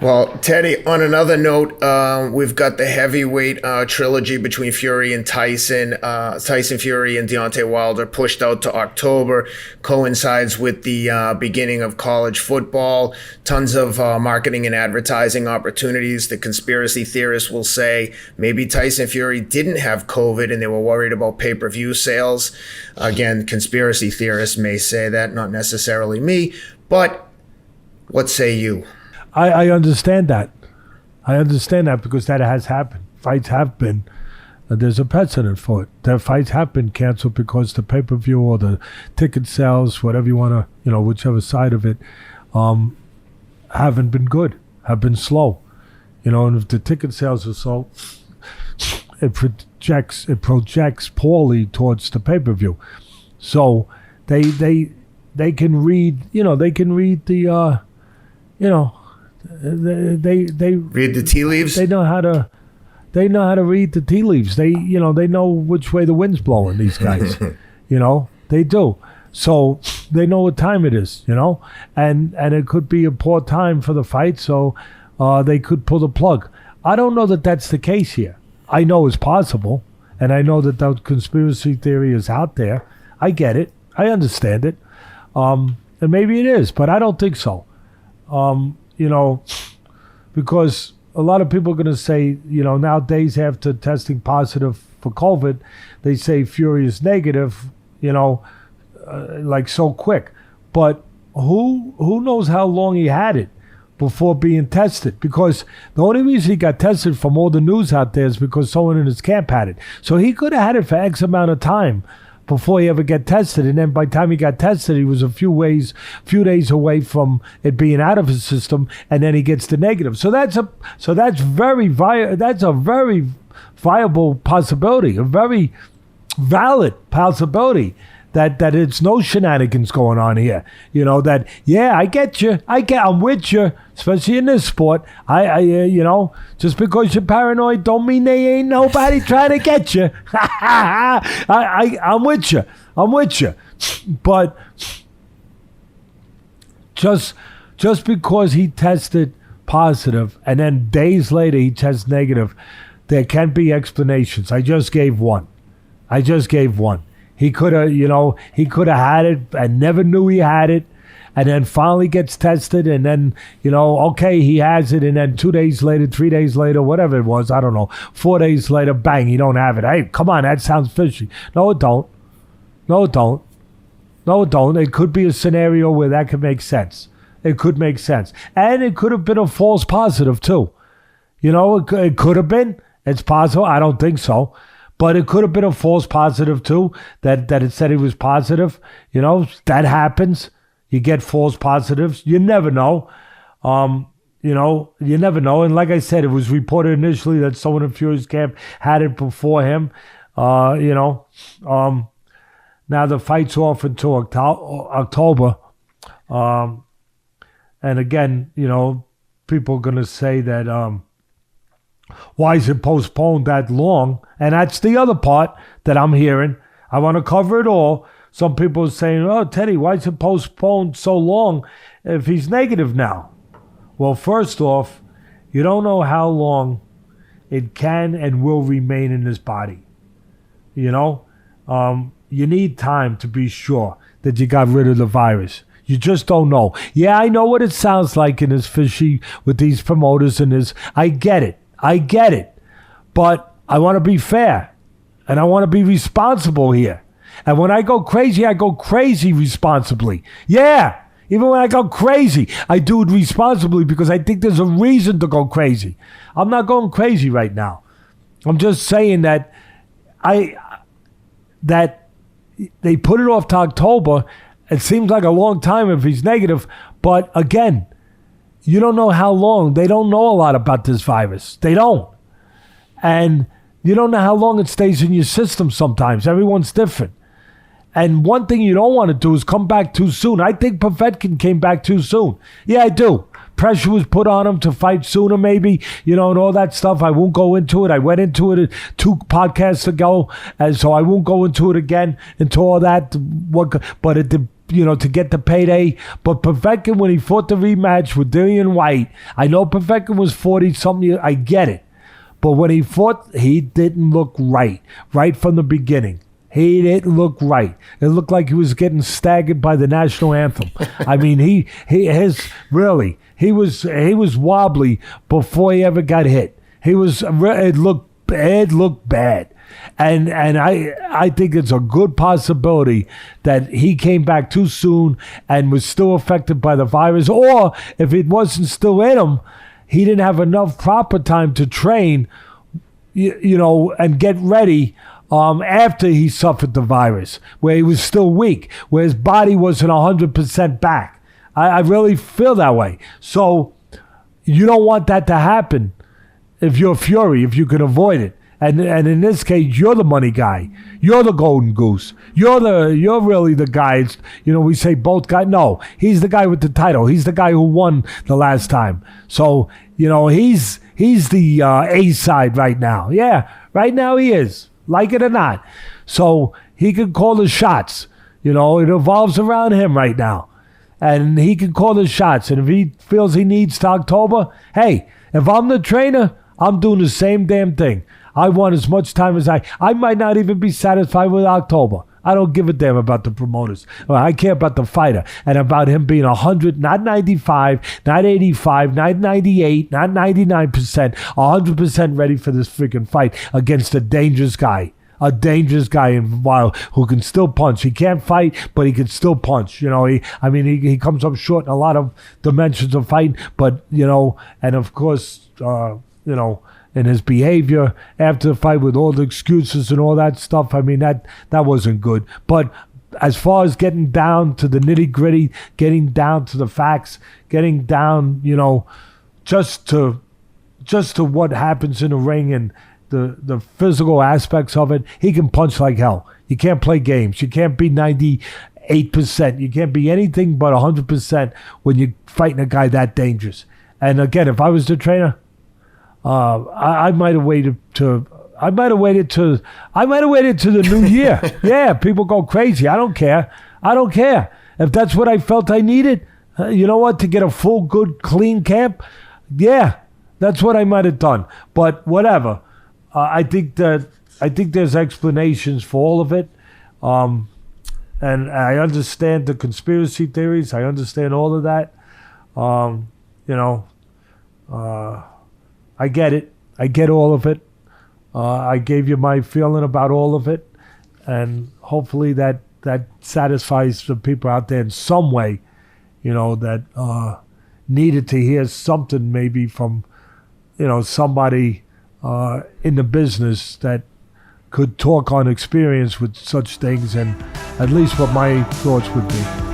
Well, Teddy, on another note, we've got the heavyweight trilogy between Fury and Tyson. Tyson Fury and Deontay Wilder pushed out to October, coincides with the beginning of college football. Tons of marketing and advertising opportunities. The conspiracy theorists will say maybe Tyson Fury didn't have COVID and they were worried about pay-per-view sales. Again, conspiracy theorists may say that, not necessarily me, but what say you? I understand that. I understand that because that has happened. Fights have been, there's a precedent for it. That fights have been canceled because the pay-per-view or the ticket sales, whatever you want to, whichever side of it, haven't been good, have been slow. And if the ticket sales are slow, it projects poorly towards the pay-per-view. So they can read, they can read the, they read the tea leaves. They know how to read the tea leaves. They know which way the wind's blowing. These guys, they do. So they know what time it is. And it could be a poor time for the fight. So they could pull the plug. I don't know that that's the case here. I know it's possible, and I know that the conspiracy theory is out there. I get it. I understand it. And maybe it is, but I don't think so. Because a lot of people are going to say, nowadays after testing positive for COVID, they say Fury is negative, like so quick. But who knows how long he had it before being tested? Because the only reason he got tested from all the news out there is because someone in his camp had it. So he could have had it for X amount of time before he ever get tested, and then by the time he got tested, he was a few days away from it being out of his system, and then he gets the negative. So that's a very viable possibility, a very valid possibility that it's no shenanigans going on here. I get you, I'm with you, especially in this sport. Just because you're paranoid don't mean they ain't nobody trying to get you. I'm with you. But just because he tested positive and then days later he tests negative, there can be explanations. I just gave one. He could have had it and never knew he had it, and then finally gets tested, and then, okay, he has it, and then 2 days later, 3 days later, whatever it was, I don't know, 4 days later, bang, you don't have it. Hey, come on, that sounds fishy. No, it don't. It could be a scenario where that could make sense. It could make sense. And it could have been a false positive, too. It could have been. It's possible. I don't think so. But it could have been a false positive, too, that it said he was positive. That happens. You get false positives. You never know. You never know. And like I said, it was reported initially that someone in Fury's camp had it before him. Now the fight's off until October. And again, people are going to say that... why is it postponed that long? And that's the other part that I'm hearing. I want to cover it all. Some people are saying, oh, Teddy, why is it postponed so long if he's negative now? Well, first off, you don't know how long it can and will remain in his body. You need time to be sure that you got rid of the virus. You just don't know. Yeah, I know what it sounds like in his fishy with these promoters and his... I get it. But I want to be fair, and I want to be responsible here. And when I go crazy responsibly. Yeah, even when I go crazy, I do it responsibly because I think there's a reason to go crazy. I'm not going crazy right now. I'm just saying that that they put it off to October. It seems like a long time if he's negative, but again, you don't know how long. They don't know a lot about this virus. They don't. And you don't know how long it stays in your system sometimes. Everyone's different. And one thing you don't want to do is come back too soon. I think Povetkin came back too soon. Yeah, I do. Pressure was put on him to fight sooner maybe, and all that stuff. I won't go into it. I went into it 2 podcasts ago, and so I won't go into it again into all that. But to get the payday. But Povetkin, when he fought the rematch with Dillian White, I know Povetkin was 40-something. I get it. But when he fought, he didn't look right from the beginning. He didn't look right. It looked like he was getting staggered by the national anthem. I mean, he was wobbly before he ever got hit. It looked bad. And I think it's a good possibility that he came back too soon and was still affected by the virus. Or if it wasn't still in him, he didn't have enough proper time to train, and get ready after he suffered the virus, where he was still weak, where his body wasn't 100% back. I really feel that way. So you don't want that to happen if you're Fury, if you can avoid it. And in this case, you're the money guy. You're the golden goose. You're really the guy. We say both guys. No, he's the guy with the title. He's the guy who won the last time. So, he's the A side right now. Yeah, right now he is, like it or not. So he can call the shots. It revolves around him right now. And he can call the shots. And if he feels he needs to October, hey, if I'm the trainer, I'm doing the same damn thing. I want as much time as I might not even be satisfied with October. I don't give a damn about the promoters. I care about the fighter and about him being 100, not 95, not 85, not 98, not 99%, 100% ready for this freaking fight against a dangerous guy. A dangerous guy in Wilder who can still punch. He can't fight, but he can still punch. He comes up short in a lot of dimensions of fighting, but, and of course, in his behavior after the fight with all the excuses and all that stuff. I mean, that wasn't good. But as far as getting down to the nitty-gritty, getting down to the facts, getting down, just to what happens in the ring and the physical aspects of it, he can punch like hell. You can't play games. You can't be 98%. You can't be anything but 100% when you're fighting a guy that dangerous. And again, if I was the trainer, I might have waited to the new year. Yeah, people go crazy. I don't care. If that's what I felt I needed, to get a full, good, clean camp, yeah, that's what I might have done. But whatever. I think there's explanations for all of it. And I understand the conspiracy theories. I understand all of that. I get it. I get all of it. I gave you my feeling about all of it. And hopefully that satisfies the people out there in some way, that needed to hear something maybe from, somebody in the business that could talk on experience with such things and at least what my thoughts would be.